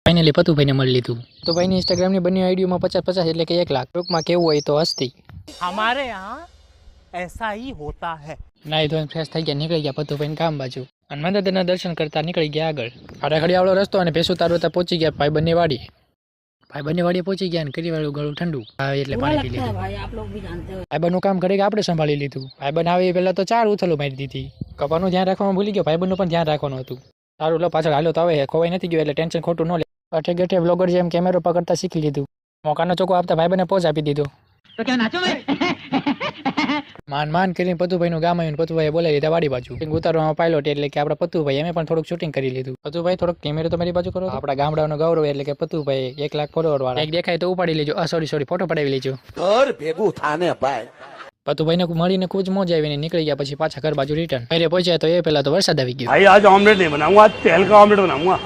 Finally પતુભાઈને મળી લીધું તો ભાઈની ઇન્સ્ટાગ્રામની બંને આઈડીઓમાં 50-50 એટલે કે 1 લાખ ટૂંકમાં કેવું હોય તો હસ્તી हमारे यहाँ ऐसा ही होता है। નાઈ ધોઈને ફ્રેશ થઈ ગયા નીકળી ગયા પતુભાઈને કામ બાજુ અને મંદિરના દર્શન કરતા નીકળી ગયા આગળ આડા આવડો રસ્તો અને ભેંસું તારવતા પહોંચી ગયા ભાઈબંધની વાડીએ પહોંચી ગયા અને કરી વાળું ગળું ઠંડુ આવે એટલે પાણી પી લીધું ભાઈબંધનું કામ કરી આપણે સંભાળી લીધું ભાઈબંધ આવે પહેલા તો 4 ઉથલો મારી દીધી કપાનું ધ્યાન રાખવાનું ભૂલી ગયો ભાઈબંધનું પણ ધ્યાન રાખવાનું હતું સારું લો પાછળ હાલો તો આવે ખોવાઈ નથી ગયું એટલે ટેન્શન ખોટું ન લે અઠે ગઠે વ્લોગર જેમ કેમેરો પકડતા શીખી લીધું મોકાનો ચોકો આપતા ભાઈબંધને પોઝ આપી દીધો તો ક્યાં નાચો માન કરીને પતુભાઈનું ગામ આવ્યું પતુભાઈએ બોલાવી લીધા વાડી બાજુ ઉતારવામાં પાયલોટ એટલે કે આપણા પતુભાઈ અમે પણ થોડુંક શૂટિંગ કરી લીધું પતુભાઈ થોડોક કેમેરો તો મારી બાજુ કરો આપણા ગામડાનો ગૌરવ એટલે કે પતુભાઈ 1 લાખ ફોલોવર વાળા એક દેખાય તો ઉપાડી લેજો સોરી ફોટો પડાવી લેજો ઘર ભેગું થાને ભાઈ પતુભાઈને મળીને ખૂબ જ મોજ આવીને નીકળી ગયા પછી પાછા ઘર બાજુ રિટર્ન ઘરે પહોંચ્યા તો એ પહેલા તો વરસાદ આવી ગયો भाई आज ऑमलेट नहीं बनाऊंगा, आज तेल का ऑमलेट बनाऊंगा।